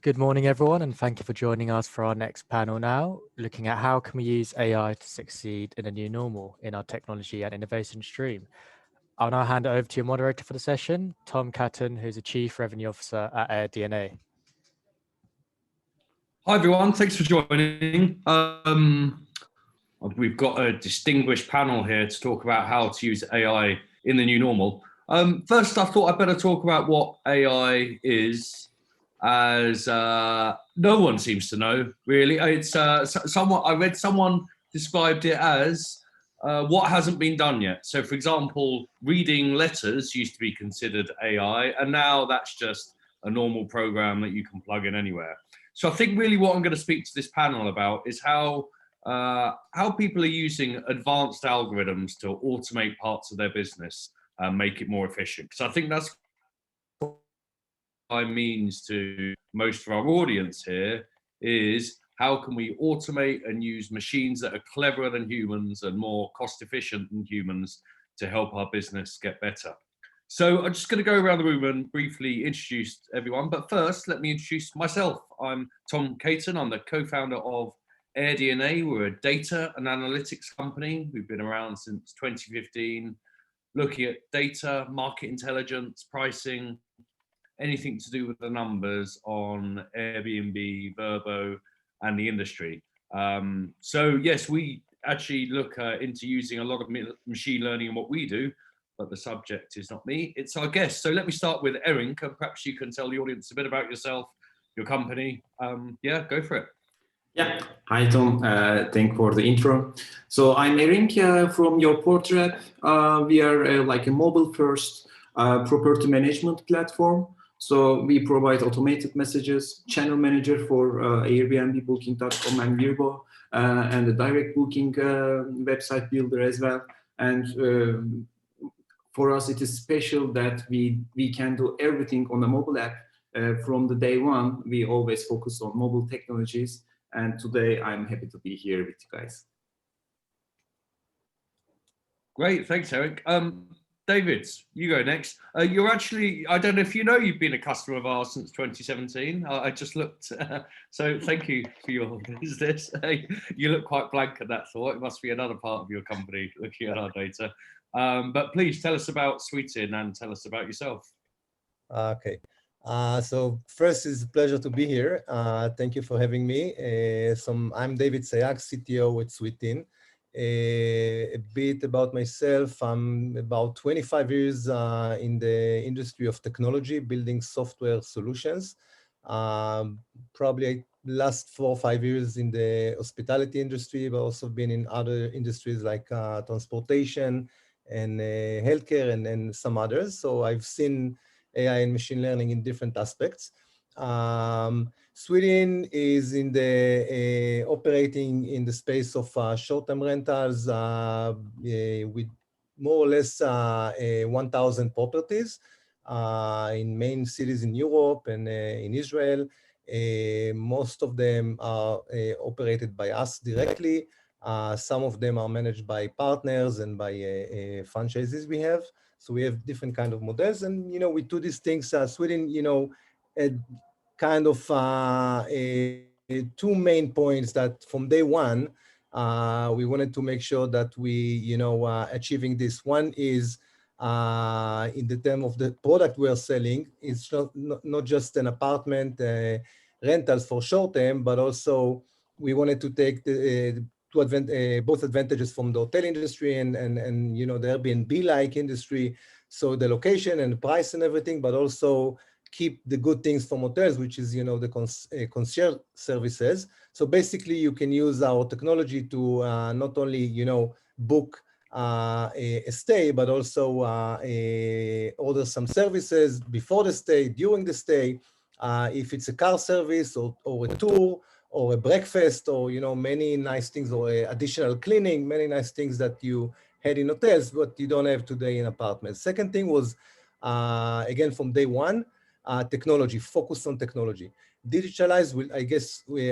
Good morning, everyone, and thank you for joining us for our next panel now, looking at how can we use AI to succeed in a new normal in our technology and innovation stream. I'll now hand it over to your moderator for the session, Tom Caton, who's the Chief Revenue Officer at AirDNA. Hi, everyone. Thanks for joining. We've got a distinguished panel here to talk about how to use AI in the new normal. First, I thought I'd better talk about what AI is, as no one seems to know, really. It's I read someone described it as what hasn't been done yet. So, for example, reading letters used to be considered AI, and now that's just a normal program that you can plug in anywhere. So I think really what I'm going to speak to this panel about is how people are using advanced algorithms to automate parts of their business and make it more efficient. Because I think that's what AI means to most of our audience here is how can we automate and use machines that are cleverer than humans and more cost efficient than humans to help our business get better. So I'm just going to go around the room and briefly introduce everyone. But first, let me introduce myself. I'm Tom Caton. I'm the co-founder of AirDNA. We're a data and analytics company. We've been around since 2015, looking at data, market intelligence, pricing, anything to do with the numbers on Airbnb, Vrbo, and the industry. So yes, we actually look into using a lot of machine learning in what we do, but the subject is not me, it's our guest. So let me start with Erik, and perhaps you can tell the audience a bit about yourself, your company. Yeah, go for it. Yeah, hi Tom, thank you for the intro. So I'm Erik from Your Portrait. We are like a mobile-first property management platform. So we provide automated messages, channel manager for Airbnb, Booking.com and Vrbo, and a direct booking website builder as well. And for us, it is special that we can do everything on a mobile app. From the day one, we always focus on mobile technologies. And today, I'm happy to be here with you guys. Great, thanks, Erik. David, you go next. You're actually, I don't know if you know, you've been a customer of ours since 2017. I just looked, so thank you for your business. You look quite blank at that thought. It must be another part of your company looking at our data. But please tell us about Sweetin and tell us about yourself. Okay. So first, it's a pleasure to be here. Thank you for having me. I'm David Sayag, CTO at Sweetin. A bit about myself, I'm about 25 years in the industry of technology, building software solutions. Probably last 4 or 5 years in the hospitality industry, but also been in other industries like transportation and healthcare and some others. So I've seen AI and machine learning in different aspects. Sweetin is in the operating in the space of short-term rentals with more or less 1,000 properties in main cities in Europe and in Israel. Most of them are operated by us directly. Some of them are managed by partners and by franchises we have. So we have different kind of models, and we do these things. Sweetin, kind of two main points that from day one we wanted to make sure that we, achieving this. One is in the term of the product we are selling. It's not just an apartment rentals for short term, but also we wanted to take both advantages from the hotel industry and the Airbnb-like industry, so the location and the price and everything, but also keep the good things from hotels, which is the concierge services. So basically, you can use our technology to not only book a stay, but also order some services before the stay, during the stay, if it's a car service or a tour, or a breakfast, or many nice things, or additional cleaning, many nice things that you had in hotels, but you don't have today in apartments. Second thing was, again, from day one, technology, focus on technology. Digitalize,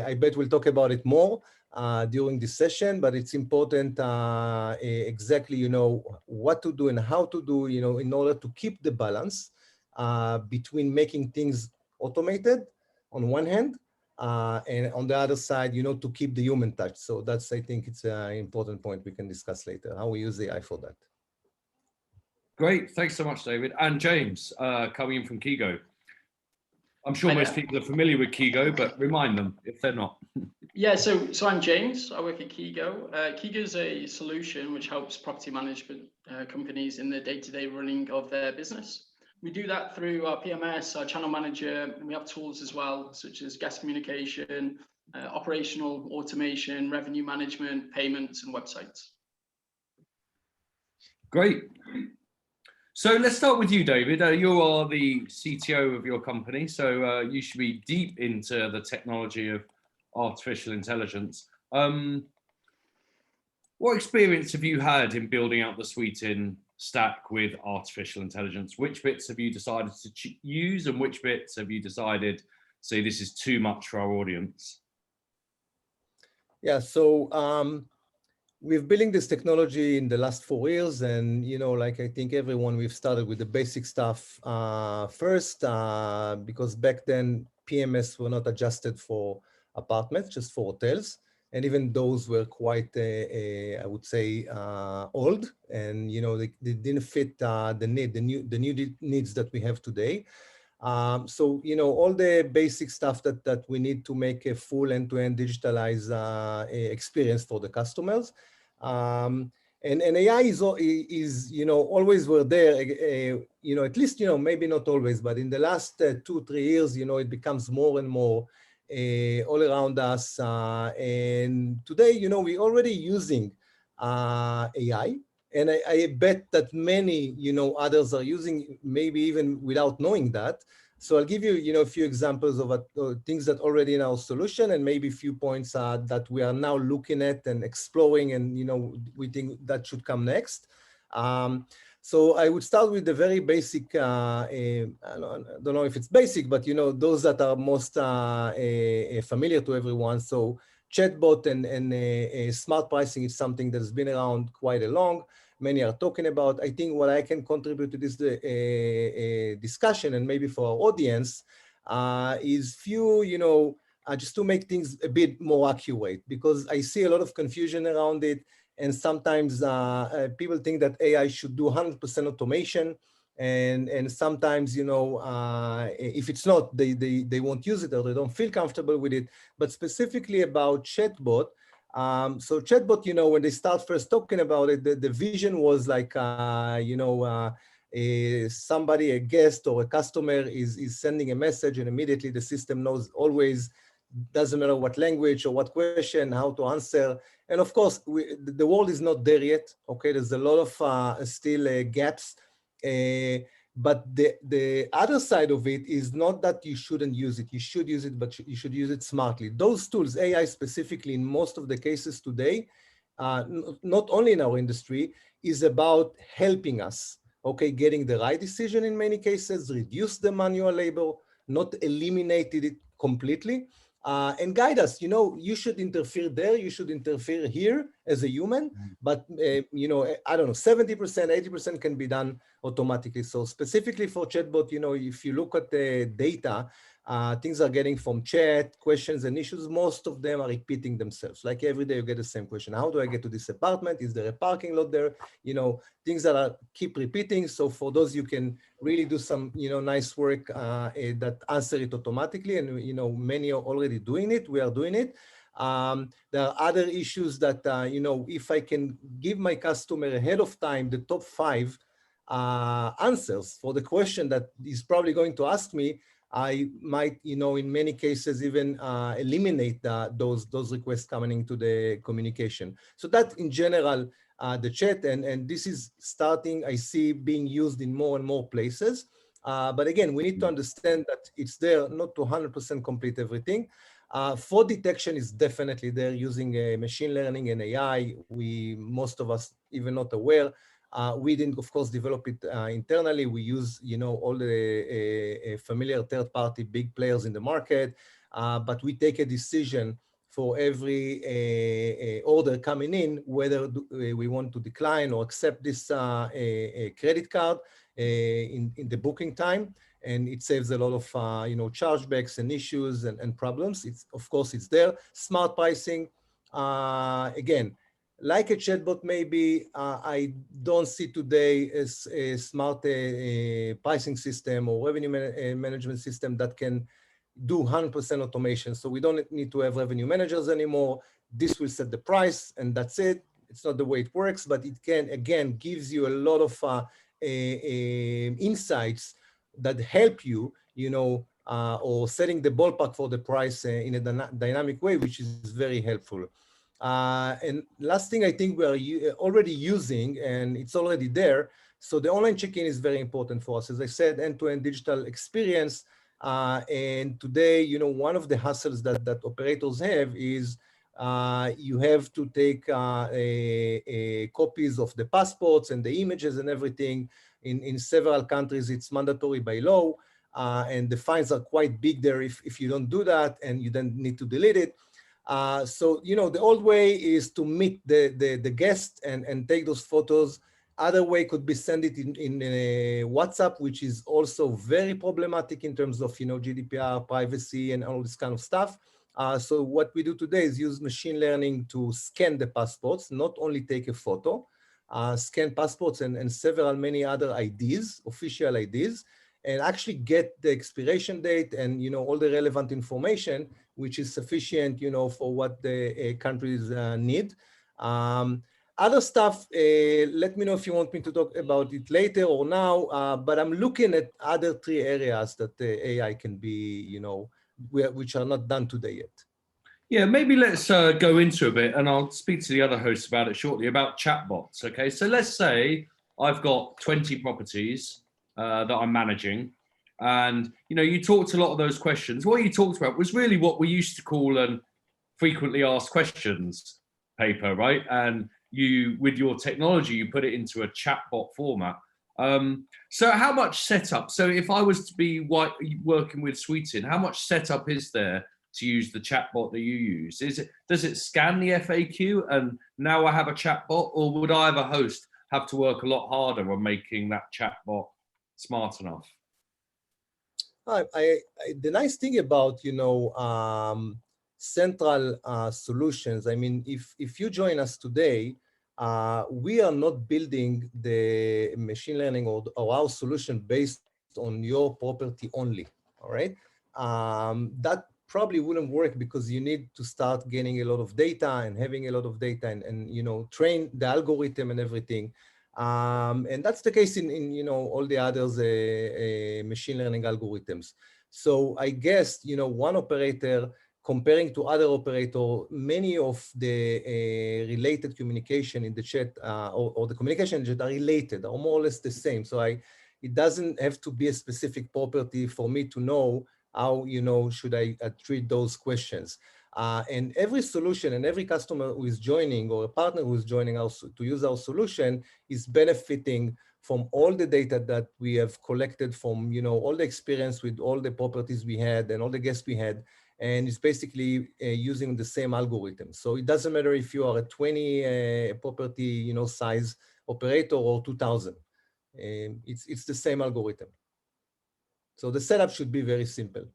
I bet we'll talk about it more during this session, but it's important exactly, what to do and how to do, in order to keep the balance between making things automated on one hand, and on the other side, to keep the human touch. So that's, I think it's an important point we can discuss later, how we use AI for that. Great, thanks so much, David. And James, coming in from Kigo. I'm sure most people are familiar with Kigo, but remind them if they're not. Yeah, so I'm James. I work at Kigo. Kigo is a solution which helps property management companies in the day-to-day running of their business. We do that through our PMS, our channel manager, and we have tools as well, such as guest communication, operational automation, revenue management, payments, and websites. Great. So let's start with you, David. You are the CTO of your company, so you should be deep into the technology of artificial intelligence. What experience have you had in building out the Sweetin stack with artificial intelligence? Which bits have you decided to use, and which bits have you decided, say, this is too much for our audience? Yeah, so we've building this technology in the last 4 years, and like I think everyone, we've started with the basic stuff first, because back then PMS were not adjusted for apartments, just for hotels, and even those were quite, I would say, old, and they didn't fit the new needs that we have today. So all the basic stuff that we need to make a full end-to-end digitalized experience for the customers. And AI is always were there, at least, maybe not always, but in the last 2-3 years, it becomes more and more all around us. And today, we're already using AI. And I bet that many, others are using, maybe even without knowing that. So I'll give you, a few examples of things that already in our solution, and maybe a few points that we are now looking at and exploring, and we think that should come next. So I would start with the very basic. I don't know if it's basic, but those that are most familiar to everyone. So chatbot and smart pricing is something that has been around quite a long. Many are talking about. I think what I can contribute to this discussion, and maybe for our audience, is few, just to make things a bit more accurate, because I see a lot of confusion around it. And sometimes people think that AI should do 100% automation. And sometimes, if it's not, they won't use it, or they don't feel comfortable with it. But specifically about chatbot, so chatbot, when they start first talking about it, the vision was like, somebody, a guest or a customer is sending a message, and immediately the system knows always, doesn't matter what language or what question, how to answer. And of course, the world is not there yet. Okay, there's a lot of still gaps. But the other side of it is not that you shouldn't use it. You should use it, but you should use it smartly. Those tools, AI specifically, in most of the cases today, not only in our industry, is about helping us, okay, getting the right decision in many cases, reduce the manual labor, not eliminate it completely, and guide us. You should interfere there, you should interfere here as a human, but I don't know, 70%, 80% can be done automatically. So specifically for chatbot, if you look at the data, things are getting from chat, questions and issues, most of them are repeating themselves. Like every day you get the same question. How do I get to this apartment? Is there a parking lot there? Things that keep repeating. So for those, you can really do some, nice work that answer it automatically. And, many are already doing it. We are doing it. There are other issues that, if I can give my customer ahead of time the top 5 answers for the question that he's probably going to ask me, I might, in many cases, even eliminate those requests coming into the communication. So that in general, the chat, and this is starting, I see being used in more and more places. But again, we need to understand that it's there, not to 100% complete everything. Fraud detection is definitely there using machine learning and AI. Most of us even not aware. We didn't, of course, develop it internally. We use, all the familiar third-party big players in the market, but we take a decision for every order coming in, whether we want to decline or accept this credit card in the booking time. and it saves a lot of chargebacks and issues and problems. Of course it's there. Smart pricing, again, like a chatbot, maybe I don't see today as a smart pricing system or revenue management system that can do 100% automation. So we don't need to have revenue managers anymore. This will set the price and that's it. It's not the way it works, but it can, again, gives you a lot of insights that help you, or setting the ballpark for the price in a dynamic way, which is very helpful. And last thing I think we are already using, and it's already there. So the online check-in is very important for us. As I said, end-to-end digital experience. And today, one of the hassles that operators have is you have to take copies of the passports and the images and everything. In several countries, it's mandatory by law. And the fines are quite big there if you don't do that, and you then need to delete it. So, the old way is to meet the guest and take those photos. Other way could be send it in WhatsApp, which is also very problematic in terms of, GDPR, privacy, and all this kind of stuff. So what we do today is use machine learning to scan the passports, not only take a photo, scan passports and many other IDs, official IDs, and actually get the expiration date and, all the relevant information, which is sufficient, for what the countries need. Other stuff, let me know if you want me to talk about it later or now, but I'm looking at other 3 areas that the AI can be, which are not done today yet. Yeah, maybe let's go into a bit, and I'll speak to the other hosts about it shortly, about chatbots, okay? So let's say I've got 20 properties that I'm managing, and, you talked a lot of those questions. What you talked about was really what we used to call an frequently asked questions paper, right? And you, with your technology, you put it into a chatbot format. So how much setup? So if I was to be working with Sweetin, how much setup is there to use the chatbot that you use? Does it scan the FAQ and now I have a chatbot, or would I, have a host, have to work a lot harder on making that chatbot smart enough? The nice thing about, central solutions, I mean, if you join us today, we are not building the machine learning or our solution based on your property only, all right? That probably wouldn't work because you need to start getting a lot of data and having a lot of data and train the algorithm and everything. And that's the case in all the others machine learning algorithms. So I guess one operator comparing to other operator, many of the related communication in the chat or the communication in the chat are related, are more or less the same. So it doesn't have to be a specific property for me to know how should I treat those questions. And every solution and every customer who is joining or a partner who is joining us to use our solution is benefiting from all the data that we have collected from all the experience with all the properties we had and all the guests we had. And it's basically using the same algorithm. So it doesn't matter if you are a 20 property size operator or 2,000. It's the same algorithm. So the setup should be very simple.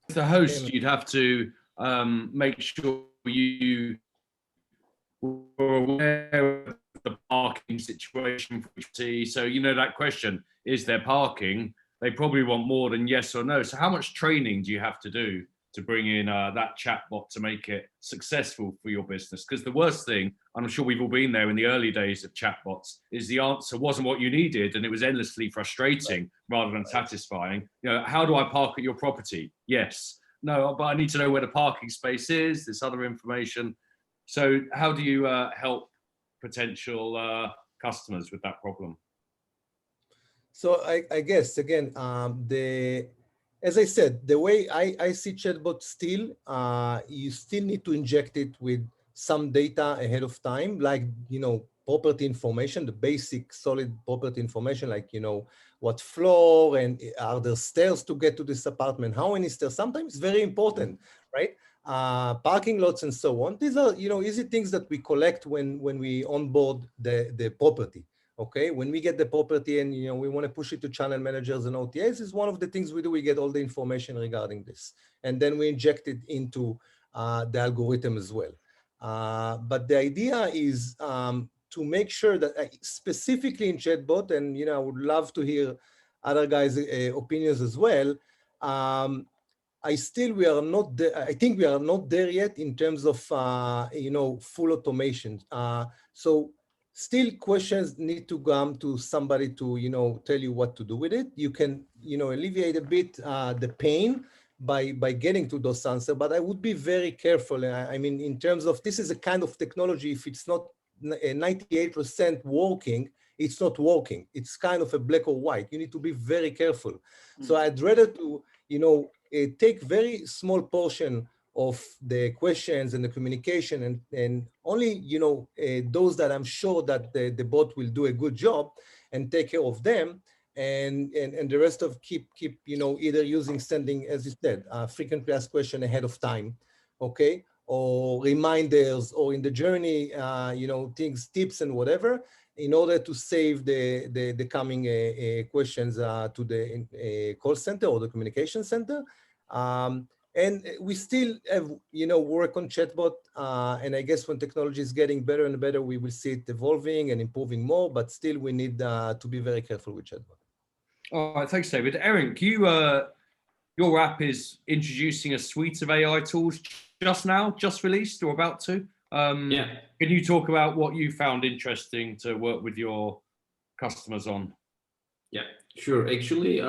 As the host, you'd have to make sure you were aware of the parking situation. So that question, is there parking? They probably want more than yes or no. So how much training do you have to do to bring in that chatbot to make it successful for your business? Because the worst thing, I'm sure we've all been there in the early days of chatbots, is the answer wasn't what you needed and it was endlessly frustrating rather than satisfying. How do I park at your property? Yes. No, but I need to know where the parking space is, this other information. So how do you help potential customers with that problem? So I guess, again, as I said, the way I see chatbot still, you still need to inject it with some data ahead of time, like, property information, the basic solid property information, like, what floor and are there stairs to get to this apartment? How many stairs? Sometimes very important, right? Parking lots and so on. These are, easy things that we collect when we onboard the property. Okay, when we get the property and we want to push it to channel managers and OTAs, is one of the things we do. We get all the information regarding this, and then we inject it into the algorithm as well. But the idea is to make sure that specifically in chatbot, and I would love to hear other guys' opinions as well. I think we are not there yet in terms of full automation. So still questions need to come to somebody to tell you what to do with it. You can alleviate a bit the pain by getting to those answers, but I would be very careful. I mean, in terms of, this is a kind of technology, if it's not 98% working, it's not working. It's kind of a black or white. You need to be very careful. So I'd rather to take very small portion of the questions and the communication, and only those that I'm sure that the bot will do a good job and take care of them, and the rest of keep either sending, as you said, frequently asked question ahead of time, okay, or reminders, or in the journey things, tips and whatever, in order to save the coming questions to the call center or the communication center. And we still have, work on chatbot. And I guess when technology is getting better and better, we will see it evolving and improving more, but still we need to be very careful with chatbot. All right, thanks, David. Eric, your app is introducing a suite of AI tools just released or about to. Yeah. Can you talk about what you found interesting to work with your customers on? Yeah, sure. Actually,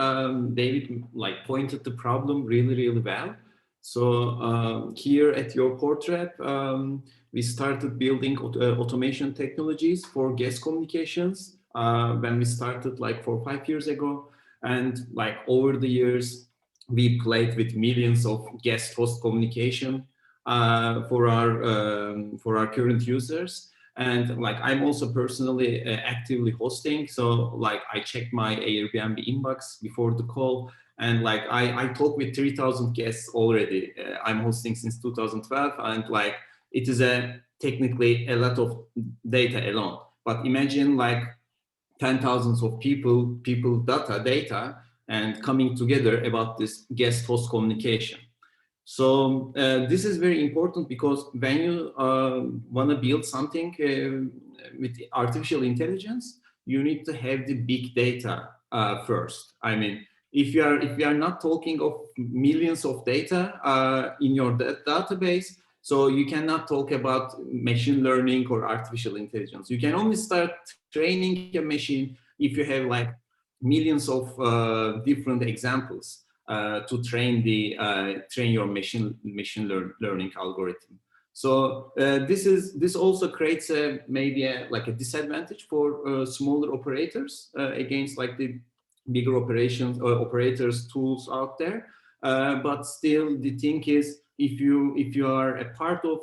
David pointed the problem really, really well. So here at your portrait, we started building automation technologies for guest communications when we started 4 or 5 years ago. And over the years, we played with millions of guest host communication for our current users. And I'm also personally actively hosting. So I check my Airbnb inbox before the call, and I talk with 3,000 guests already. I'm hosting since 2012, and it is technically a lot of data alone. But imagine 10,000s of people data, and coming together about this guest host communication. So this is very important, because when you want to build something with artificial intelligence, you need to have the big data first. I mean, if you are not talking of millions of data in your database, so you cannot talk about machine learning or artificial intelligence. You can only start training a machine if you have millions of different examples to train your machine learning algorithm. So this also creates maybe a disadvantage for smaller operators against the bigger operators tools out there. But still, the thing is, if you are a part of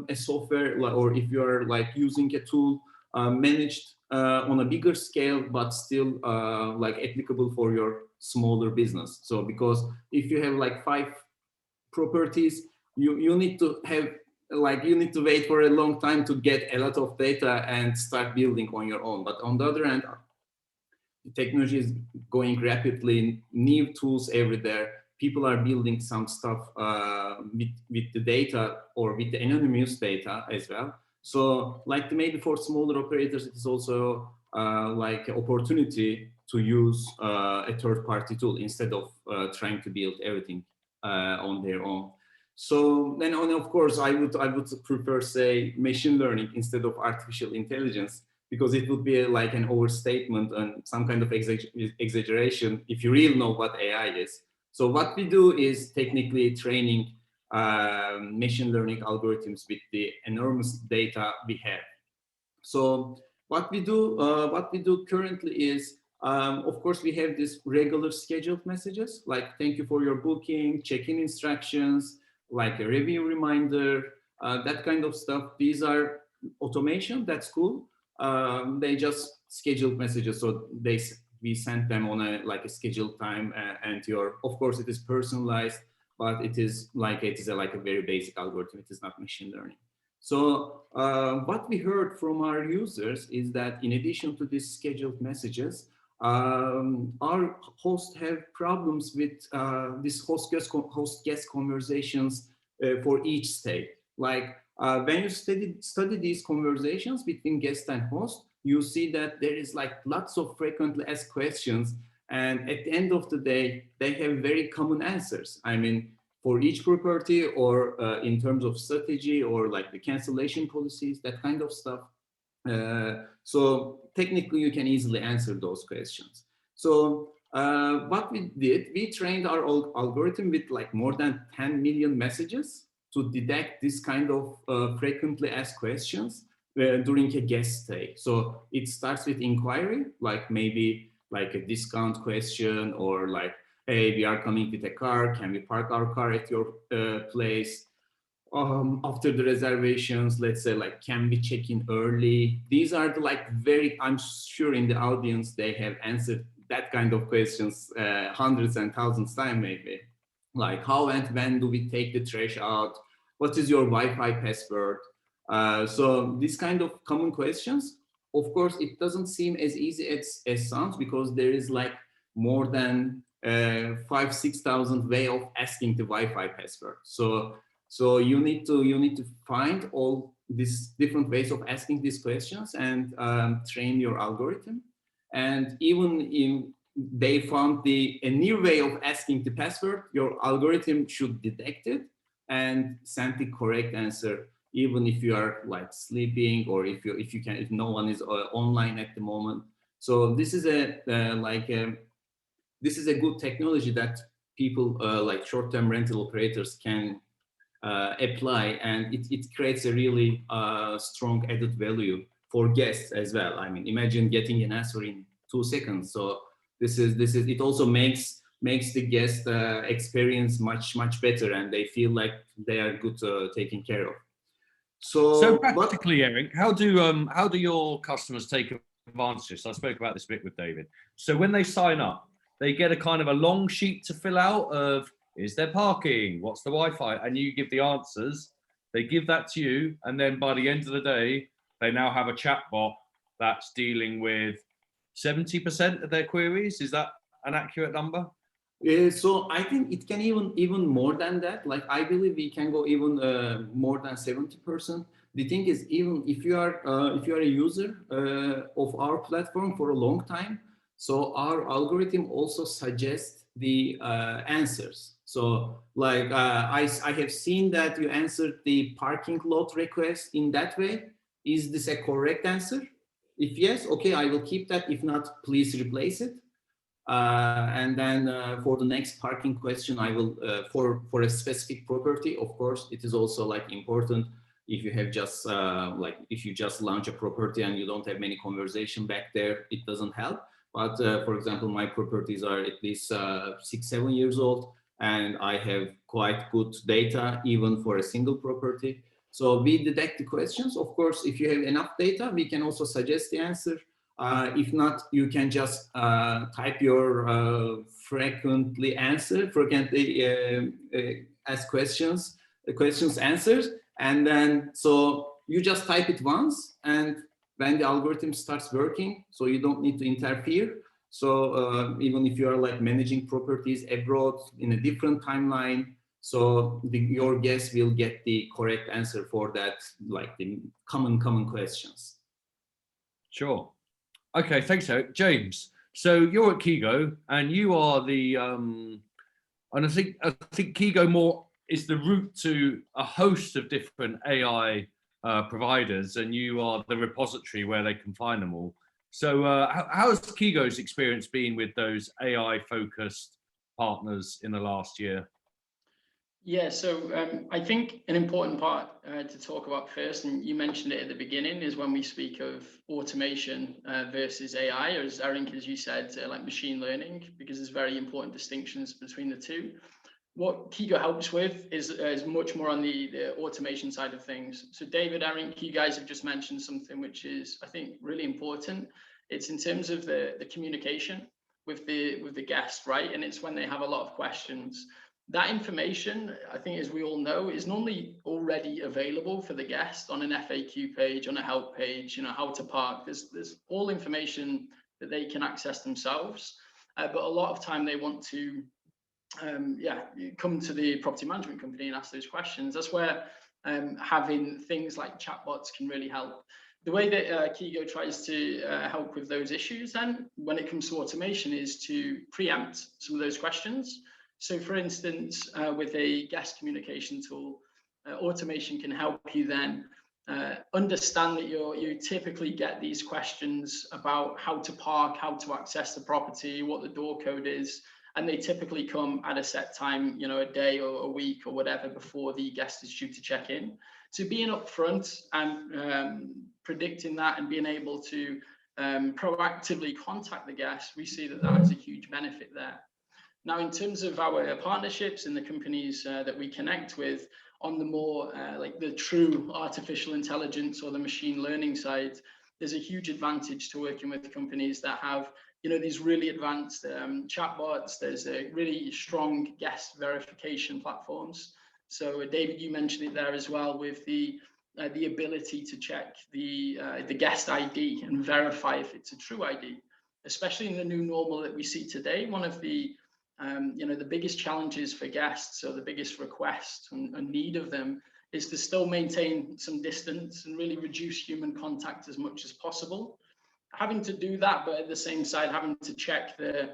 a software, or if you are using a tool managed on a bigger scale, but still applicable for your smaller business. So because if you have 5 properties, you need to have you need to wait for a long time to get a lot of data and start building on your own. But on the other hand, the technology is going rapidly, new tools every day. People are building some stuff with the data, or with the anonymous data as well. So maybe for smaller operators, it is also opportunity to use a third-party tool instead of trying to build everything on their own. So then, of course, I would prefer, say, machine learning instead of artificial intelligence, because it would be an overstatement and some kind of exaggeration if you really know what AI is. So what we do is technically training machine learning algorithms with the enormous data we have. So what we do currently is, of course, we have this regular scheduled messages, thank you for your booking, check-in instructions, a review reminder, that kind of stuff. These are automation, that's cool. They just scheduled messages, so we send them on a scheduled time, and of course it is personalized, but it is a very basic algorithm. It is not machine learning. So what we heard from our users is that in addition to these scheduled messages, our hosts have problems with these host-guest conversations for each state. Like when you study these conversations between guest and host, you see that there is like lots of frequently asked questions. And at the end of the day, they have very common answers. I mean, for each property or in terms of strategy or like the cancellation policies, that kind of stuff. So technically you can easily answer those questions. So what we did, we trained our algorithm with like more than 10 million messages to detect this kind of frequently asked questions during a guest stay. So it starts with inquiry, like maybe like a discount question or like, hey, we are coming with a car, can we park our car at your place? After the reservations, let's say like, can we check in early? These are the like very, I'm sure in the audience, they have answered that kind of questions hundreds and thousands times maybe. Like how and when do we take the trash out? What is your Wi-Fi password? So these kind of common questions, of course, it doesn't seem as easy as sounds because there is like more than 5,000-6,000 way of asking the Wi-Fi password. So you need to find all these different ways of asking these questions and train your algorithm. And even if they found a new way of asking the password, your algorithm should detect it and send the correct answer, even if you are like sleeping or if no one is online at the moment. So this is this is a good technology that people like short-term rental operators can apply, and it creates a really strong added value for guests as well. I mean, imagine getting an answer in 2 seconds. So this is it also makes the guest experience much better, and they feel like they are good taken care of. So practically, Eric, how do your customers take advantage? So I spoke about this a bit with David. So when they sign up, they get a kind of a long sheet to fill out of, is there parking? What's the Wi-Fi? And you give the answers. They give that to you, and then by the end of the day, they now have a chatbot that's dealing with 70% of their queries. Is that an accurate number? So I think it can even more than that. Like I believe we can go even more than 70%. The thing is, even if you are a user of our platform for a long time, so our algorithm also suggests the answers. So like I have seen that you answered the parking lot request in that way. Is this a correct answer? If yes, okay, I will keep that. If not, please replace it. And then for the next parking question, I will for a specific property. Of course, it is also like important if you have just like if you just launch a property and you don't have many conversation back there, it doesn't help. But for example, my properties are at least 6-7 years old, and I have quite good data even for a single property. So we detect the questions. Of course, if you have enough data, we can also suggest the answer. If not, you can just type your frequently asked questions answers, and then so you just type it once, and when the algorithm starts working, so you don't need to interfere. So even if you are like managing properties abroad in a different timeline, so your guest will get the correct answer for that, like the common questions. Sure. Okay, thanks, Eric. James, so you're at Kigo, and you are the, and I think Kigo more is the route to a host of different AI providers, and you are the repository where they can find them all. So how has Kigo's experience been with those AI-focused partners in the last year? Yeah, so I think an important part to talk about first, and you mentioned it at the beginning, is when we speak of automation versus AI, or as Eric, as you said, like machine learning, because there's very important distinctions between the two. What Kigo helps with is much more on the automation side of things. So David, Eric, you guys have just mentioned something which is, I think, really important. It's in terms of the communication with the guest, right? And it's when they have a lot of questions. That information, I think, as we all know, is normally already available for the guest on an FAQ page, on a help page, how to park. There's all information that they can access themselves. But a lot of time they want to come to the property management company and ask those questions. That's where having things like chatbots can really help. The way that Kigo tries to help with those issues then, when it comes to automation, is to preempt some of those questions. So for instance, with a guest communication tool, automation can help you then understand that you typically get these questions about how to park, how to access the property, what the door code is, and they typically come at a set time, a day or a week or whatever before the guest is due to check in. So being upfront and predicting that and being able to proactively contact the guest, we see that has a huge benefit there. Now, in terms of our partnerships and the companies that we connect with on the more like the true artificial intelligence or the machine learning side, there's a huge advantage to working with companies that have these really advanced chatbots. There's a really strong guest verification platforms. So David, you mentioned it there as well, with the ability to check the guest ID and verify if it's a true ID, especially in the new normal that we see today. One of the the biggest challenges for guests, or the biggest request and need of them, is to still maintain some distance and really reduce human contact as much as possible. Having to do that, but at the same side, having to check the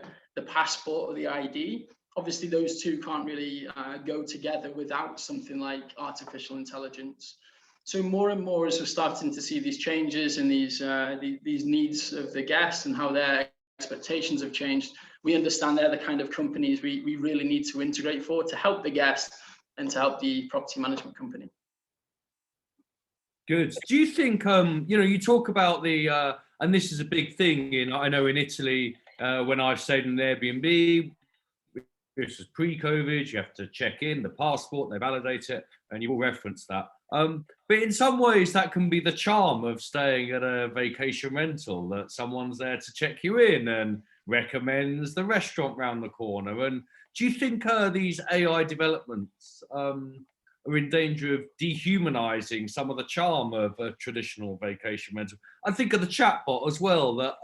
passport or the ID, obviously those two can't really go together without something like artificial intelligence. So more and more, as we're starting to see these changes and these needs of the guests and how their expectations have changed, we understand they're the kind of companies we really need to integrate for, to help the guest and to help the property management company. Good. Do you think, you talk about the, and this is a big thing I know in Italy, when I've stayed in an Airbnb, this was pre-COVID, you have to check in the passport, they validate it, and you will reference that. But in some ways that can be the charm of staying at a vacation rental, that someone's there to check you in and recommends the restaurant round the corner. And do you think these AI developments are in danger of dehumanizing some of the charm of a traditional vacation rental? I think of the chatbot as well, that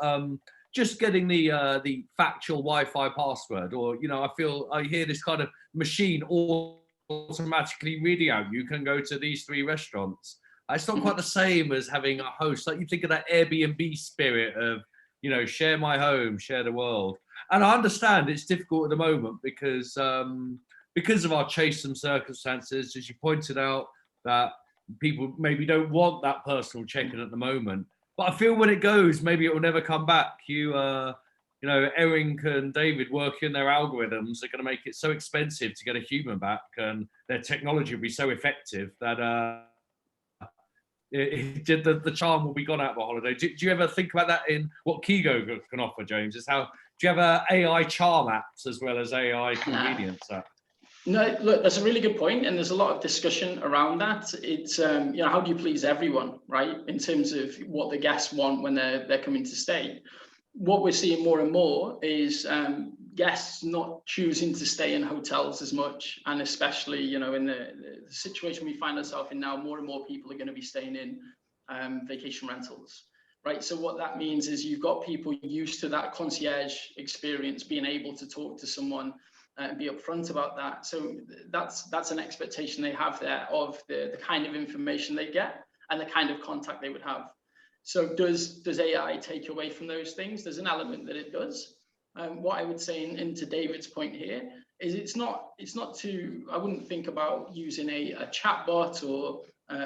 just getting the factual Wi-Fi password, or I hear this kind of machine automatically reading out, you can go to these 3 restaurants. It's not quite the same as having a host. Like, you think of that Airbnb spirit of share my home, share the world. And I understand it's difficult at the moment because of our chastened circumstances, as you pointed out, that people maybe don't want that personal check-in at the moment. But I feel when it goes, maybe it will never come back. Eric and David working their algorithms are going to make it so expensive to get a human back, and their technology will be so effective that the charm will be gone out of a holiday. Do you ever think about that in what Kigo can offer, James? Is do you have AI charm apps as well as AI convenience apps? No, look, that's a really good point, and there's a lot of discussion around that. It's how do you please everyone, right? In terms of what the guests want when they're coming to stay. What we're seeing more and more is guests not choosing to stay in hotels as much, and especially in the situation we find ourselves in now, more and more people are going to be staying in vacation rentals, right? So what that means is you've got people used to that concierge experience, being able to talk to someone and be upfront about that. So that's an expectation they have there of the kind of information they get and the kind of contact they would have. So does AI take away from those things? There's an element that it does. What I would say, into David's point here, is it's not I wouldn't think about using a chatbot or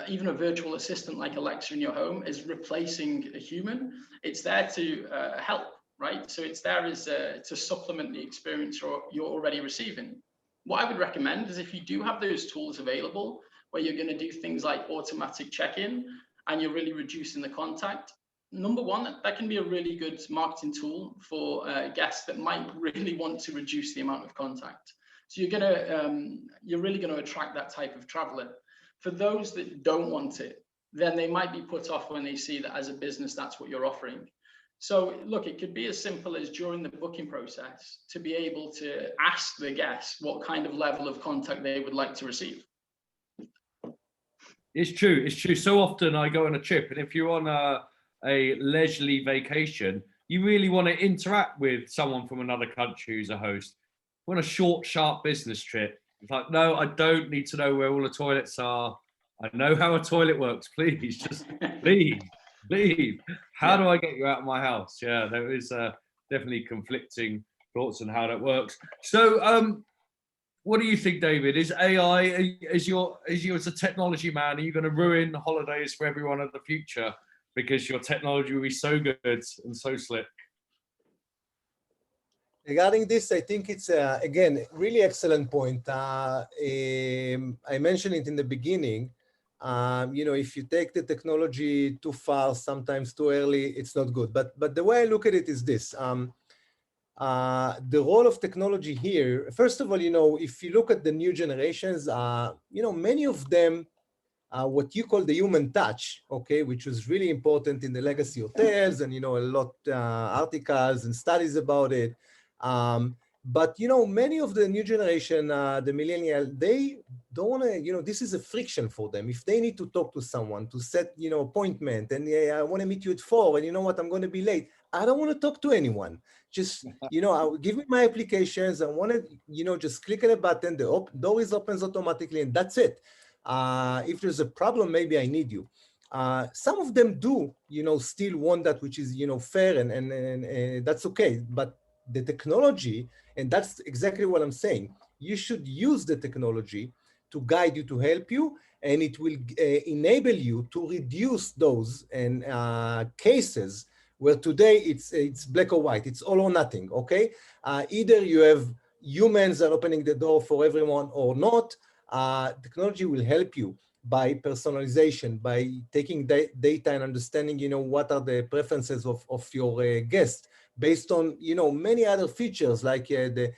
even a virtual assistant like Alexa in your home as replacing a human. It's there to help, right? So it's there as to supplement the experience you're already receiving. What I would recommend is, if you do have those tools available where you're going to do things like automatic check-in and you're really reducing the contact, number one, that can be a really good marketing tool for guests that might really want to reduce the amount of contact. So you're really going to attract that type of traveler. For those that don't want it, then they might be put off when they see that as a business, that's what you're offering. So look, it could be as simple as during the booking process to be able to ask the guest what kind of level of contact they would like to receive. It's true. It's true. So often I go on a trip, and if you're on a leisurely vacation, you really want to interact with someone from another country who's a host. We're on a short, sharp business trip. It's like, no, I don't need to know where all the toilets are. I know how a toilet works. Please, just leave. Leave. How do I get you out of my house? Yeah, there is definitely conflicting thoughts on how that works. So, what do you think, David? Is AI, as you as a technology man, are you going to ruin holidays for everyone of the future because your technology will be so good and so slick? Regarding this, I think it's, again, really excellent point. I mentioned it in the beginning. You know, if you take the technology too far, sometimes too early, it's not good. But the way I look at it is this. The role of technology here, first of all, you know, if you look at the new generations, you know, many of them, what you call the human touch, okay, which was really important in the legacy hotels, and, you know, a lot articles and studies about it. But, you know, many of the new generation, the millennial, they don't want to, you know, this is a friction for them. If they need to talk to someone to set, you know, appointment, and I want to meet you at 4, and you know what, I'm going to be late. I don't want to talk to anyone. Just, you know, give me my applications. I want to, you know, just click on a button, the door is opens automatically, and that's it. If there's a problem, maybe I need you. Some of them do, you know, still want that, which is, you know, fair, and that's okay. But the technology, and that's exactly what I'm saying, you should use the technology to guide you, to help you, and it will enable you to reduce those and cases where today it's black or white, it's all or nothing, okay? Either you have humans are opening the door for everyone or not. Technology will help you by personalization, by taking data and understanding, you know, what are the preferences of your guest, based on, you know, many other features like the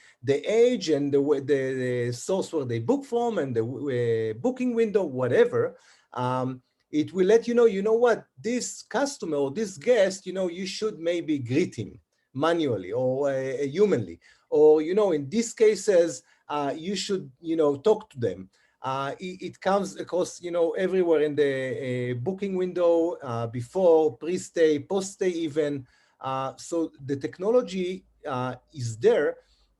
age and the source where they book from, and the booking window, whatever. It will let you know what, this customer or this guest, you know, you should maybe greet him manually or humanly, or, you know, in these cases, you should, you know, talk to them. It comes across, you know, everywhere in the booking window, before, pre-stay, post-stay even. So the technology is there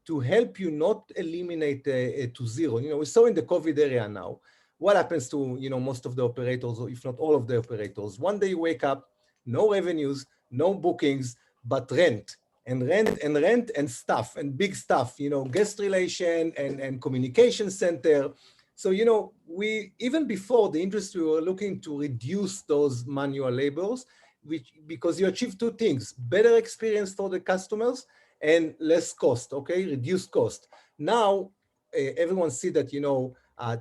to help you, not eliminate to zero. You know, we saw in the COVID area now, what happens to, you know, most of the operators, or if not all of the operators. One day you wake up, no revenues, no bookings, but rent and stuff, and big stuff, you know, guest relation and communication center. So, you know, we, even before the industry, were looking to reduce those manual labors, because you achieve two things: better experience for the customers and less cost, okay, reduced cost. Now, everyone see that, you know,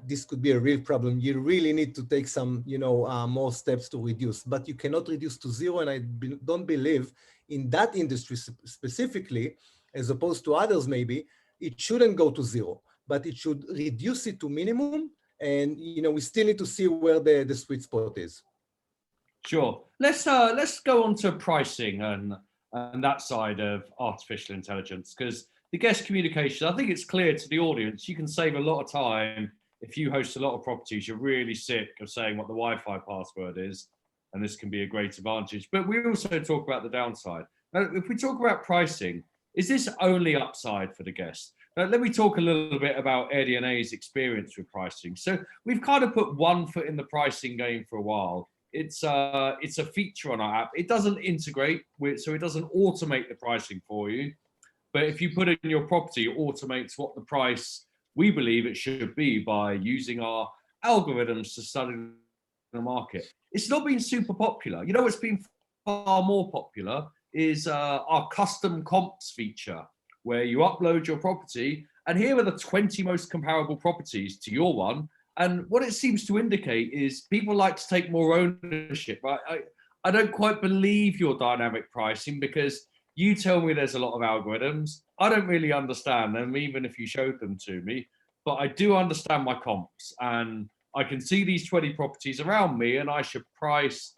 this could be a real problem. You really need to take some, you know, more steps to reduce, but you cannot reduce to zero. And I don't believe in that industry specifically, as opposed to others, maybe it shouldn't go to zero, but it should reduce it to minimum. And, you know, we still need to see where the sweet spot is. Sure. Let's go on to pricing and that side of artificial intelligence, because the guest communication, I think it's clear to the audience, you can save a lot of time. If you host a lot of properties, you're really sick of saying what the Wi-Fi password is, and this can be a great advantage. But we also talk about the downside. Now, if we talk about pricing, is this only upside for the guest? Now, let me talk a little bit about AirDNA's experience with pricing. So we've kind of put one foot in the pricing game for a while. It's a feature on our app. It doesn't integrate with, so it doesn't automate the pricing for you. But if you put it in your property, it automates what the price we believe it should be by using our algorithms to study the market. It's not been super popular. You know what's been far more popular is our custom comps feature, where you upload your property, and here are the 20 most comparable properties to your one. And what it seems to indicate is people like to take more ownership. Right? I don't quite believe your dynamic pricing, because you tell me there's a lot of algorithms. I don't really understand them, even if you showed them to me, but I do understand my comps, and I can see these 20 properties around me, and I should price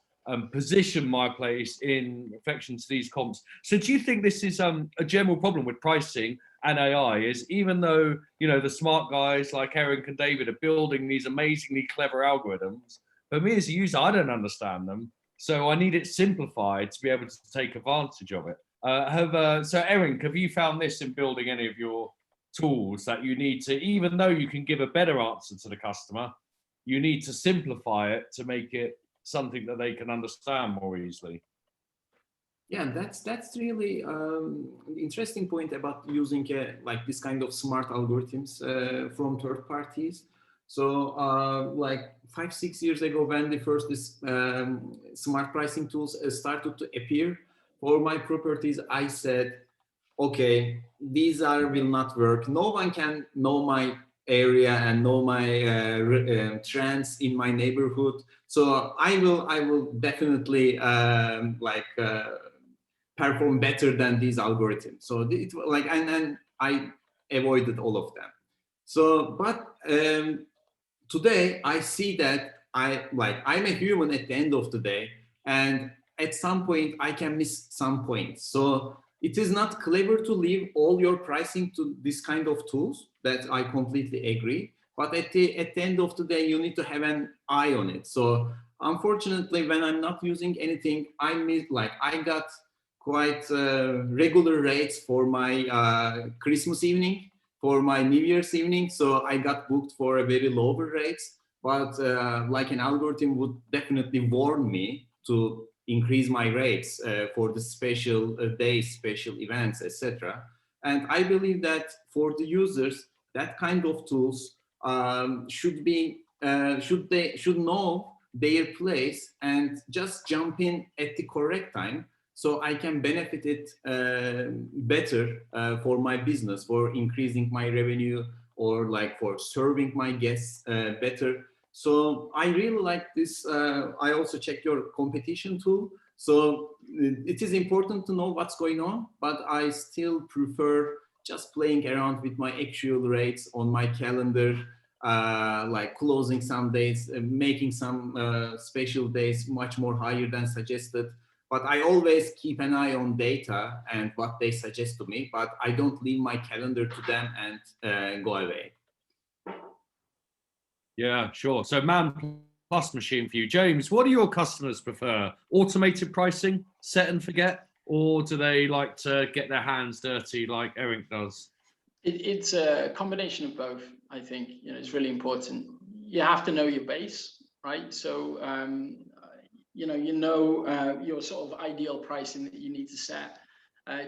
position my place in reflection to these comps. So do you think this is a general problem with pricing and AI, is even though, you know, the smart guys like Eric and David are building these amazingly clever algorithms, for me as a user, I don't understand them. So I need it simplified to be able to take advantage of it. So Eric, have you found this in building any of your tools, that you need to, even though you can give a better answer to the customer, you need to simplify it to make it something that they can understand more easily? Yeah, that's really interesting point about using like this kind of smart algorithms from third parties. So like 5-6 years ago, when the first smart pricing tools started to appear for my properties, I said, okay, these will not work. No one can know my area and know my trends in my neighborhood. So I will definitely perform better than these algorithms. So it like, and I avoided all of them. So, but today I see that I'm a human at the end of the day, and at some point I can miss some points. So it is not clever to leave all your pricing to this kind of tools. That I completely agree. But at the end of the day, you need to have an eye on it. So unfortunately, when I'm not using anything, I miss, like I got quite regular rates for my Christmas evening, for my New Year's evening. So I got booked for a very lower rates, but like an algorithm would definitely warn me to increase my rates for the special days, special events, etc. And I believe that for the users, that kind of tools should know their place and just jump in at the correct time, so I can benefit it better for my business, for increasing my revenue, or like for serving my guests better. So I really like this. I also check your competition tool. So it is important to know what's going on, but I still prefer just playing around with my actual rates on my calendar, like closing some days, making some special days much more higher than suggested. But I always keep an eye on data and what they suggest to me, but I don't leave my calendar to them and go away. Yeah, sure. So man plus machine for you. James, what do your customers prefer? Automated pricing, set and forget, or do they like to get their hands dirty like Eric does? It's a combination of both. I think, you know, it's really important. You have to know your base, right? So you know your sort of ideal pricing that you need to set.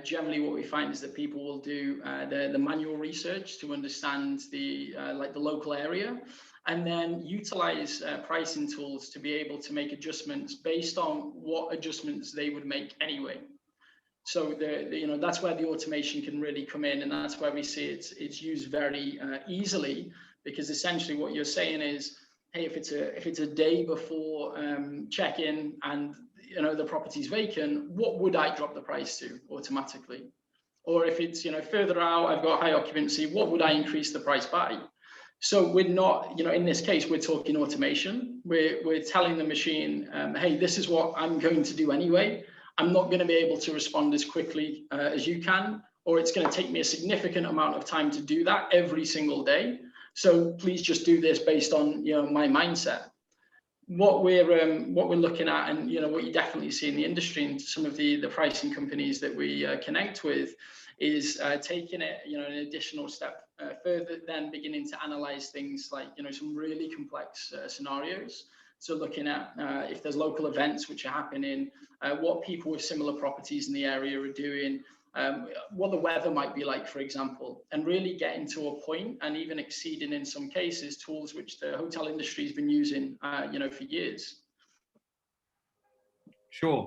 Generally, what we find is that people will do the manual research to understand the local area, and then utilize pricing tools to be able to make adjustments based on what adjustments they would make anyway. So you know, that's where the automation can really come in, and that's where we see it's used very easily, because essentially what you're saying is, hey, if it's a day before check-in and, you know, the property's vacant, what would I drop the price to automatically? Or if it's, you know, further out, I've got high occupancy, what would I increase the price by? So we're not, you know, in this case, we're talking automation. We're telling the machine, hey, this is what I'm going to do anyway. I'm not going to be able to respond as quickly as you can, or it's going to take me a significant amount of time to do that every single day. So please just do this based on, you know, my mindset. What we're looking at, and, you know, what you definitely see in the industry and some of the pricing companies that we connect with, is taking it, you know, an additional step further, then beginning to analyze things like, you know, some really complex scenarios. So looking at if there's local events which are happening, what people with similar properties in the area are doing, what the weather might be like, for example, and really getting to a point, and even exceeding in some cases tools which the hotel industry has been using, you know, for years. Sure.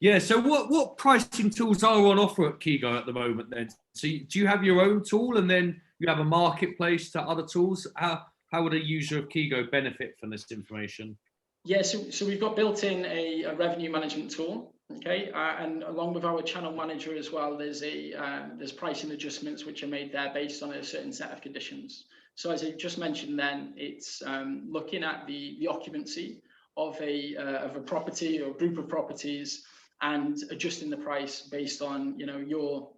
Yeah. So what pricing tools are on offer at Kigo at the moment then? So do you have your own tool, and then you have a marketplace to other tools? How would a user of Kigo benefit from this information? Yeah, so we've got built in a revenue management tool, okay, and along with our channel manager as well, there's pricing adjustments which are made there based on a certain set of conditions. So as I just mentioned then, it's looking at the occupancy of a property or group of properties and adjusting the price based on your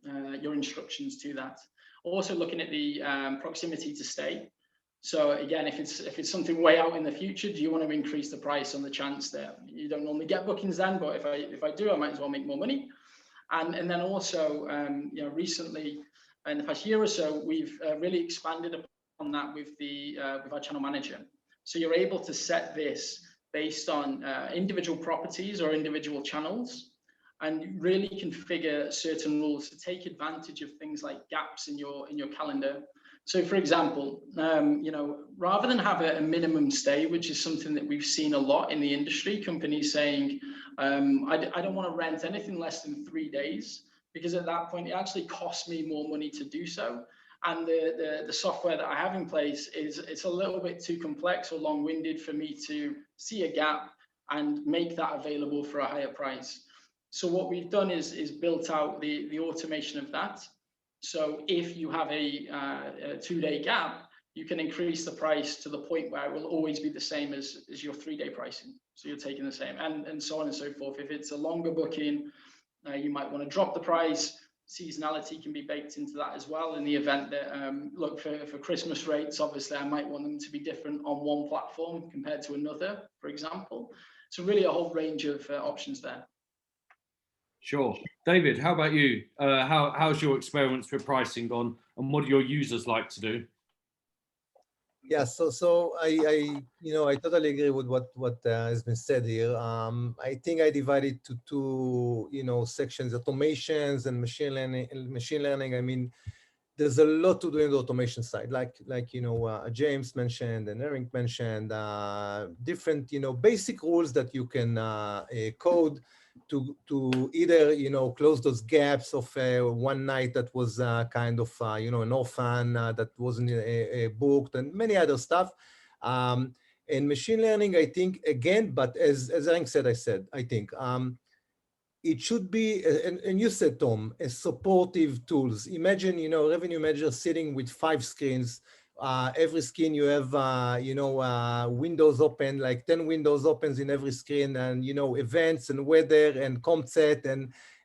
instructions to that. Also looking at the proximity to stay. So again, if it's something way out in the future, do you want to increase the price on the chance that you don't normally get bookings then, but if I do, I might as well make more money. And then also, recently in the past year or so, we've really expanded upon that with our channel manager. So you're able to set this based on individual properties or individual channels, and really configure certain rules to take advantage of things like gaps in your calendar. So for example, rather than have a minimum stay, which is something that we've seen a lot in the industry, companies saying, I don't want to rent anything less than 3 days, because at that point, it actually costs me more money to do so. And the software that I have in place it's a little bit too complex or long-winded for me to see a gap and make that available for a higher price. So what we've done is built out the automation of that. So if you have a 2-day gap, you can increase the price to the point where it will always be the same as your 3-day pricing. So you're taking the same, and so on and so forth. If it's a longer booking, you might want to drop the price. Seasonality can be baked into that as well, in the event that, look, for Christmas rates, obviously I might want them to be different on one platform compared to another, for example. So really a whole range of options there. Sure. David, how about you? How's your experience with pricing gone, and what do your users like to do? Yeah, so I totally agree with what has been said here. I think I divided to two sections: automations and machine learning. I mean, there's a lot to do in the automation side, like James mentioned and Eric mentioned, different basic rules that you can code to either close those gaps of one night that was kind of an orphan that wasn't booked, and many other stuff. And machine learning, I think, again, but as Eric said, I think it should be, and you said, Tom, a supportive tools. Imagine, revenue manager sitting with 5 screens. Every screen you have, windows open, like 10 windows opens in every screen, and, events and weather and CompSet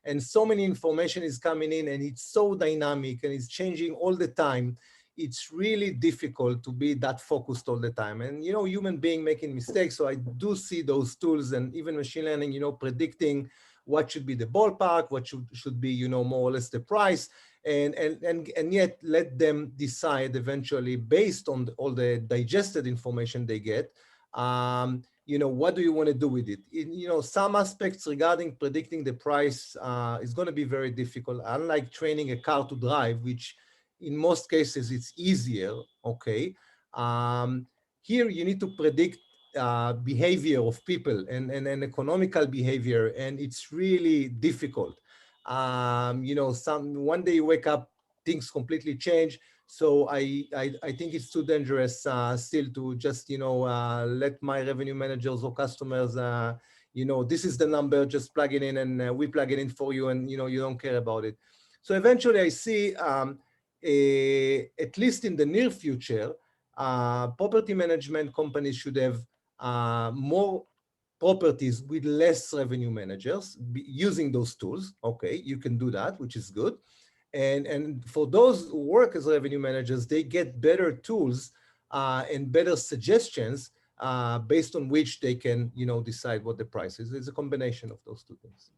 and so many information is coming in, and it's so dynamic and it's changing all the time. It's really difficult to be that focused all the time. And, human being making mistakes. So I do see those tools, and even machine learning, predicting what should be the ballpark, what should be, more or less the price, and yet let them decide eventually based on all the digested information they get, what do you want to do with it? Some aspects regarding predicting the price is going to be very difficult, unlike training a car to drive, which in most cases it's easier, okay? Here you need to predict behavior of people and economical behavior, and it's really difficult. One day you wake up, things completely change. So I think it's too dangerous still to just let my revenue managers or customers this is the number, just plug it in, and we plug it in for you, and you don't care about it. So eventually I see at least in the near future, property management companies should have more properties with less revenue managers using those tools. Okay, you can do that, which is good. And for those who work as revenue managers, they get better tools and better suggestions based on which they can, decide what the price is. It's a combination of those two things.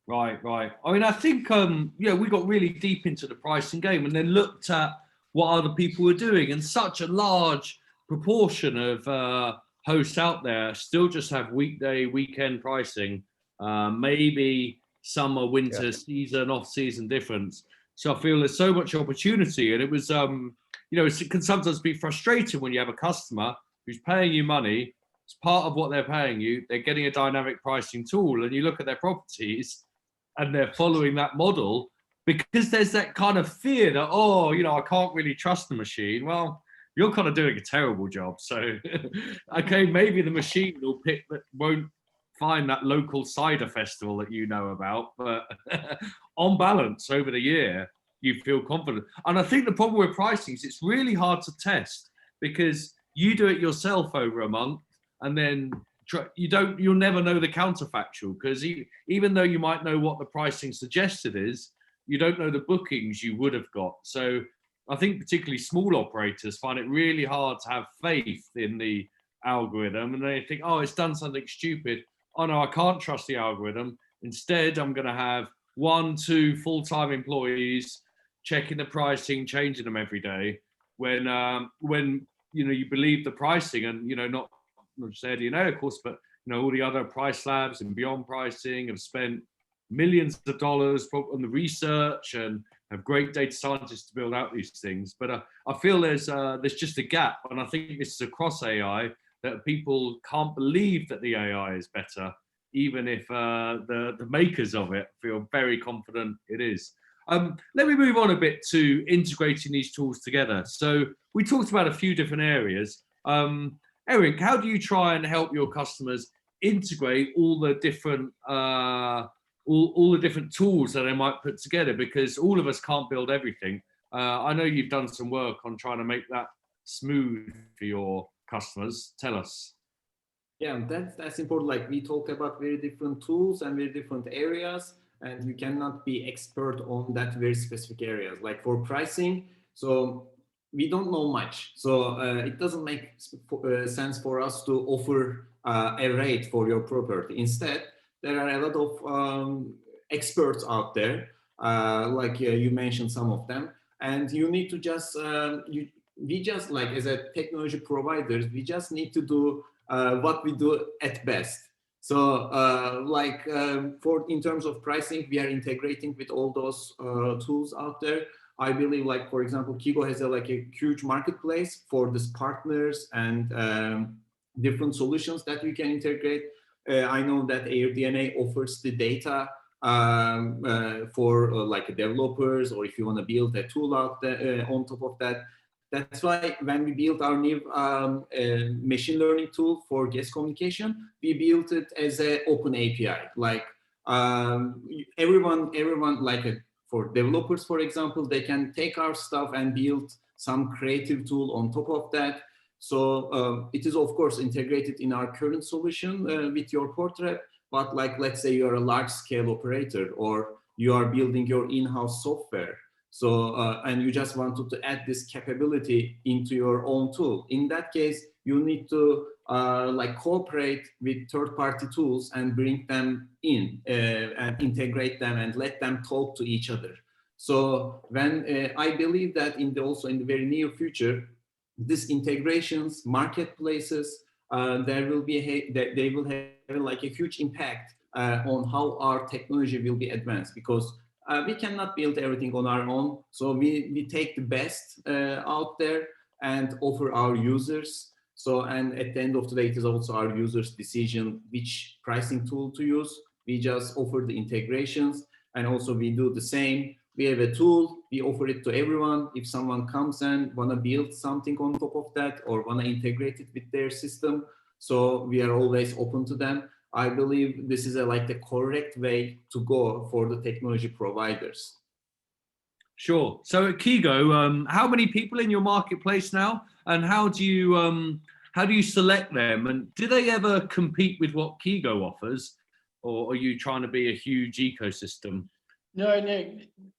Right. I mean, I think, we got really deep into the pricing game and then looked at what other people were doing, and such a large proportion of hosts out there still just have weekday, weekend pricing. Maybe summer, winter, season, off-season difference. So I feel there's so much opportunity, and it was, it can sometimes be frustrating when you have a customer who's paying you money. It's part of what they're paying you. They're getting a dynamic pricing tool, and you look at their properties and they're following that model, because there's that kind of fear that, I can't really trust the machine. Well, you're kind of doing a terrible job. So, okay, maybe the machine won't find that local cider festival that you know about, but on balance over the year, you feel confident. And I think the problem with pricing is it's really hard to test, because you do it yourself over a month, and then you'll never know the counterfactual, because even though you might know what the pricing suggested is, you don't know the bookings you would have got. So I think particularly small operators find it really hard to have faith in the algorithm, and they think, oh, it's done something stupid. Oh no, I can't trust the algorithm. Instead, I'm going to have 1-2 full-time employees checking the pricing, changing them every day. When you believe the pricing, and not just AirDNA, of course, but all the other price labs and beyond pricing have spent millions of dollars on the research and have great data scientists to build out these things. But I feel there's just a gap, and I think this is across AI, that people can't believe that the AI is better, even if the makers of it feel very confident it is. Let me move on a bit to integrating these tools together. So we talked about a few different areas. Eric, how do you try and help your customers integrate all the different all the different tools that they might put together? Because all of us can't build everything. I know you've done some work on trying to make that smooth for your customers. Tell us. Yeah, that's important. Like, we talk about very different tools and very different areas, and you cannot be expert on that very specific areas. Like for pricing, so we don't know much, so it doesn't make sense for us to offer a rate for your property. Instead, there are a lot of experts out there, like you mentioned some of them, and you need to just we just, like, as a technology providers, we just need to do what we do at best. So for in terms of pricing, we are integrating with all those tools out there. I believe, like, for example, Kigo has a huge marketplace for these partners and different solutions that you can integrate. I know that AirDNA offers the data for like developers, or if you want to build a tool out there on top of that. That's why when we built our new machine learning tool for guest communication, we built it as an open API. Like everyone, like for developers, for example, they can take our stuff and build some creative tool on top of that. So it is, of course, integrated in our current solution with your portrait. But like, let's say you're a large scale operator, or you are building your in-house software. So, and you just wanted to add this capability into your own tool. In that case, you need to like cooperate with third-party tools and bring them in and integrate them and let them talk to each other. So when I believe that also in the very near future, these integrations, marketplaces, they will have like a huge impact on how our technology will be advanced, because we cannot build everything on our own. So we take the best out there and offer our users. So, and at the end of the day, it is also our users' decision which pricing tool to use. We just offer the integrations, and also we do the same. We have a tool, we offer it to everyone. If someone comes and wanna build something on top of that, or wanna integrate it with their system, so we are always open to them. I believe this is like the correct way to go for the technology providers. Sure. So at Kigo, how many people in your marketplace now, and how do you select them, and do they ever compete with what Kigo offers, or are you trying to be a huge ecosystem? No,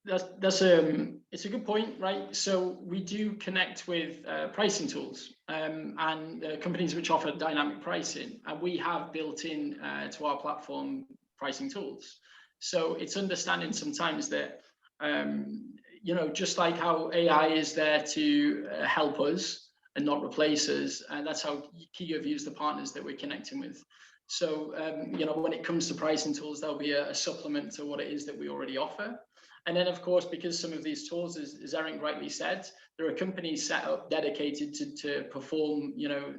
that's it's a good point, right? So we do connect with pricing tools and companies which offer dynamic pricing, and we have built in to our platform pricing tools. So it's understanding sometimes that just like how AI is there to help us and not replace us, and that's how Kigo views the partners that we're connecting with. So, when it comes to pricing tools, there'll be a supplement to what it is that we already offer. And then, of course, because some of these tools, as Eric rightly said, there are companies set up dedicated to perform,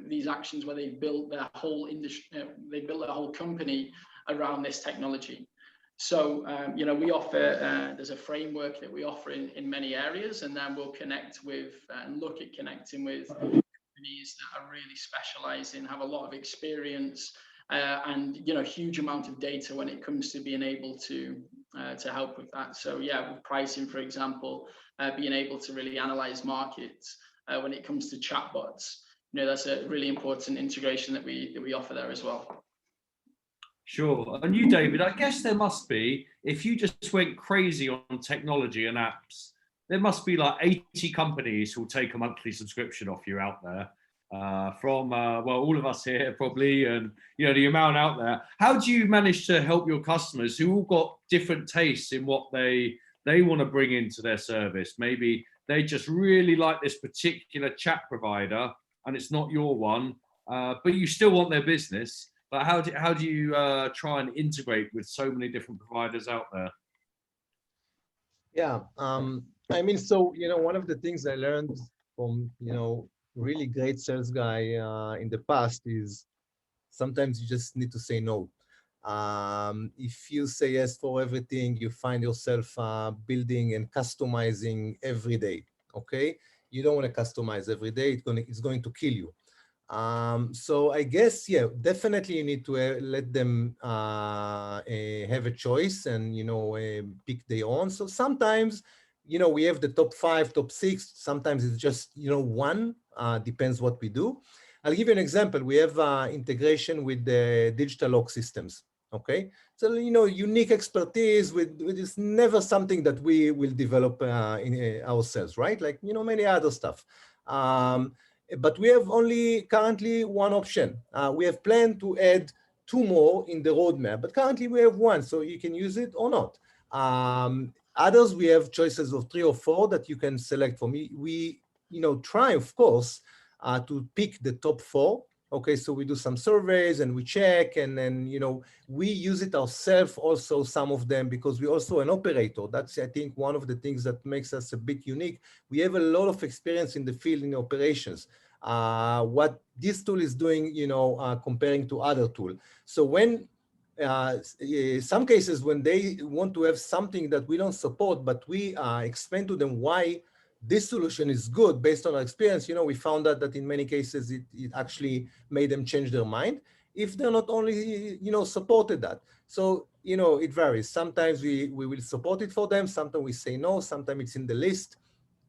these actions where they've built their whole industry, they built their whole company around this technology. So, we offer, there's a framework that we offer in many areas, and then we'll connect with and look at connecting with companies that are really specializing, have a lot of experience, and huge amount of data when it comes to being able to help with that. So yeah, with pricing, for example, being able to really analyze markets when it comes to chatbots. that's a really important integration that we offer there as well. Sure. And you, David, I guess there must be, if you just went crazy on technology and apps, there must be like 80 companies who'll take a monthly subscription off you out there. From well, all of us here probably, and the amount out there. How do you manage to help your customers who all got different tastes in what they want to bring into their service? Maybe they just really like this particular chat provider and it's not your one, but you still want their business. But how do you try and integrate with so many different providers out there? Yeah, I mean, so one of the things I learned from really great sales guy in the past is sometimes you just need to say no. If you say yes for everything, you find yourself building and customizing every day. Okay, you don't want to customize every day. It's going to kill you. So I guess, yeah, definitely you need to let them have a choice and pick their own. So sometimes we have the top 5, top 6. Sometimes it's just one. Depends what we do. I'll give you an example. We have integration with the digital lock systems. Okay, so unique expertise with is never something that we will develop in ourselves, right? Like many other stuff. But we have only currently one option. We have planned to add 2 more in the roadmap, but currently we have 1, so you can use it or not. Others, we have choices of 3 or 4 that you can select from. We try, of course, to pick the top 4. Okay, so we do some surveys and we check, and then we use it ourselves also, some of them, because we're also an operator. That's, I think, one of the things that makes us a bit unique. We have a lot of experience in the field in operations. What this tool is doing, comparing to other tools. So when some cases when they want to have something that we don't support, but we explain to them why this solution is good based on our experience, we found out that in many cases it actually made them change their mind if they're not only supported that. So it varies. Sometimes we will support it for them, sometimes we say no, sometimes it's in the list.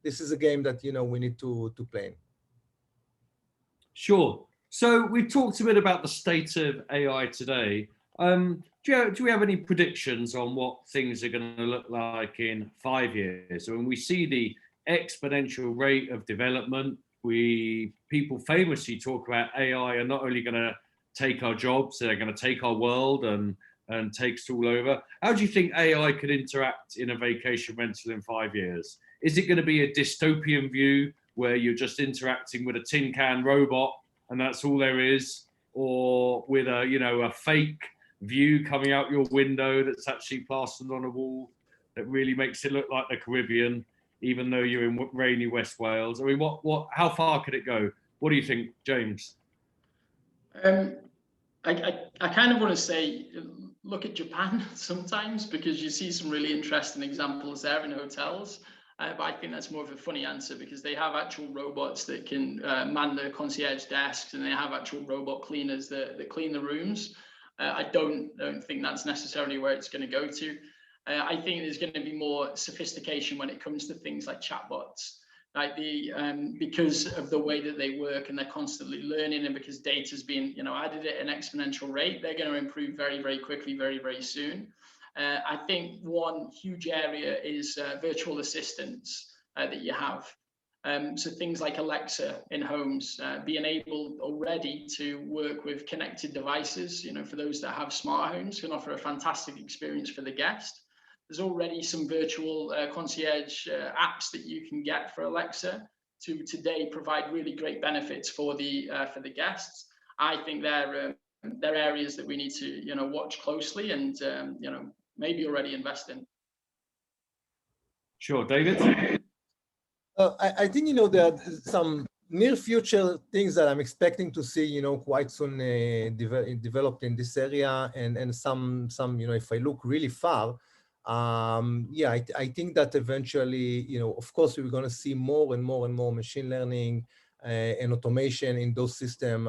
This is a game that we need to play. Sure. So we've talked a bit about the state of AI today. Do we have any predictions on what things are going to look like in 5 years? So when we see the exponential rate of development, people famously talk about AI are not only going to take our jobs, they're going to take our world and take us all over. How do you think AI could interact in a vacation rental in 5 years? Is it going to be a dystopian view where you're just interacting with a tin can robot and that's all there is, or with a fake view coming out your window that's actually plastered on a wall that really makes it look like the Caribbean, even though you're in rainy West Wales? I mean, how far could it go? What do you think, James? I kind of want to say, look at Japan sometimes, because you see some really interesting examples there in hotels. But I think that's more of a funny answer, because they have actual robots that can man the concierge desks, and they have actual robot cleaners that clean the rooms. I don't think that's necessarily where it's going to go to. I think there's going to be more sophistication when it comes to things like chatbots, like because of the way that they work, and they're constantly learning, and because data's being added at an exponential rate, they're going to improve very, very quickly, very, very soon. I think one huge area is virtual assistants that you have. So things like Alexa in homes, being able already to work with connected devices, for those that have smart homes, can offer a fantastic experience for the guest. There's already some virtual concierge apps that you can get for Alexa to today provide really great benefits for the guests. I think they're areas that we need to watch closely and maybe already invest in. Sure, David. I think there are some near future things that I'm expecting to see quite soon developed in this area, and some if I look really far, yeah, I think that eventually of course we're going to see more and more and more machine learning and automation in those systems.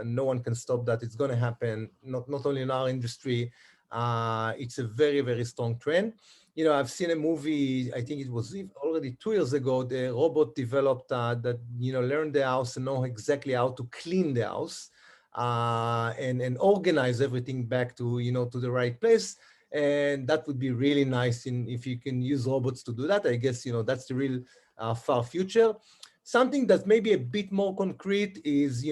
No one can stop that. It's going to happen, not only in our industry. It's a very, very strong trend. I've seen a movie, I think it was already 2 years ago, the robot developed that, learned the house and know exactly how to clean the house and organize everything back to, to the right place. And that would be really nice if you can use robots to do that. I guess, that's the real far future. Something that's maybe a bit more concrete is,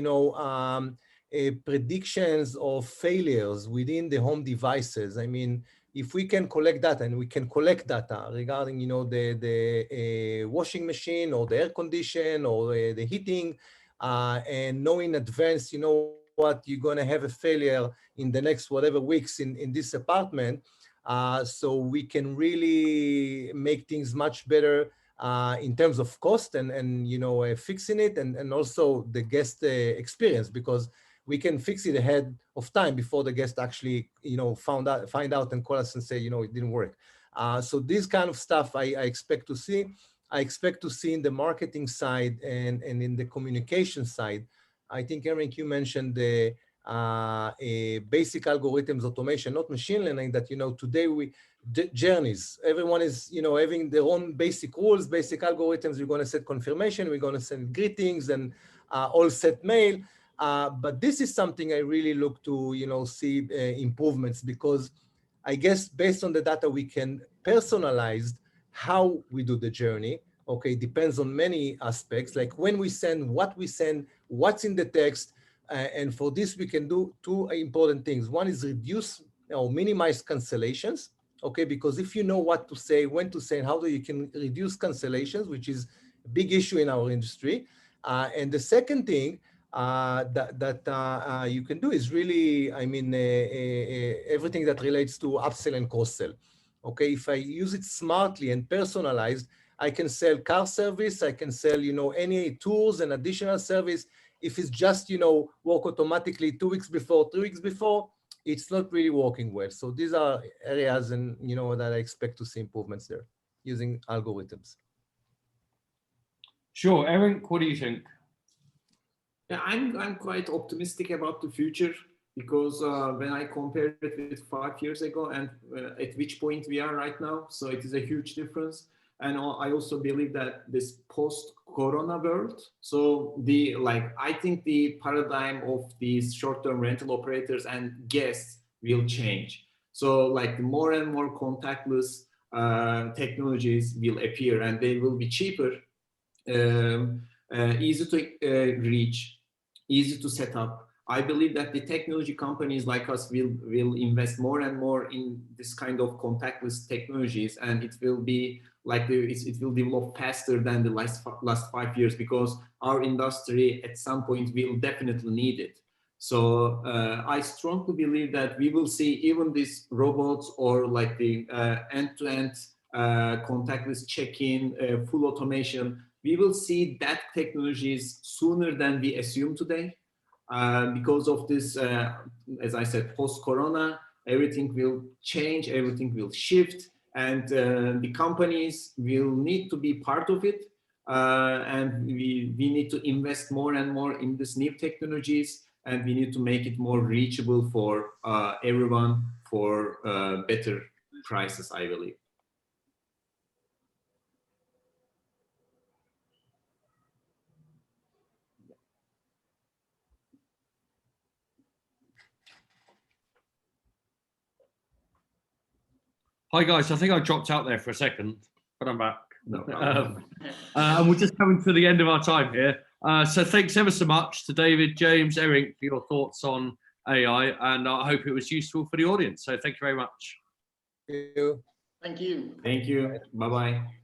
predictions of failures within the home devices. I mean, if we can collect data, and we can collect data regarding, the washing machine or the air condition or the heating, and know in advance, what, you're going to have a failure in the next whatever weeks in this apartment, so we can really make things much better in terms of cost and fixing it, and also the guest experience, because we can fix it ahead of time before the guest actually, find out and call us and say, it didn't work. So this kind of stuff I expect to see. I expect to see in the marketing side and in the communication side. I think, Eric, you mentioned the basic algorithms automation, not machine learning, that, today journeys, everyone is, having their own basic rules, basic algorithms. We're going to set confirmation, we're going to send greetings and all set mail. But this is something I really look to, see improvements, because I guess based on the data, we can personalize how we do the journey. Okay, depends on many aspects, like when we send, what's in the text. And for this, we can do two important things. One is reduce or minimize cancellations. Okay, because if you know what to say, when to say, and how you can reduce cancellations, which is a big issue in our industry. And the second thing that you can do is really, I mean, everything that relates to upsell and cross-sell. Okay, if I use it smartly and personalized, I can sell car service, I can sell, any tools and additional service. If it's just, work automatically 2 weeks before, 3 weeks before, it's not really working well. So these are areas and, that I expect to see improvements there using algorithms. Sure. Eric, what do you think? Yeah, I'm quite optimistic about the future, because when I compare it with 5 years ago and at which point we are right now, so it is a huge difference. And I also believe that this post-corona world, so I think the paradigm of these short-term rental operators and guests will change. So more and more contactless technologies will appear, and they will be cheaper, easy to reach, easy to set up. I believe that the technology companies like us will invest more and more in this kind of contactless technologies, and it will be it will develop faster than the last 5 years, because our industry at some point will definitely need it. So I strongly believe that we will see even these robots or the end-to-end contactless check-in, full automation. We will see that technologies sooner than we assume today, because of this, as I said, post-corona, everything will change, everything will shift, and the companies will need to be part of it. And we need to invest more and more in these new technologies, and we need to make it more reachable for everyone for better prices, I believe. Hi guys, I think I dropped out there for a second, but I'm back. No and we're just coming to the end of our time here. So thanks ever so much to David, James, Eric for your thoughts on AI, and I hope it was useful for the audience. So thank you very much. Thank you. Thank you. Thank you. Bye-bye.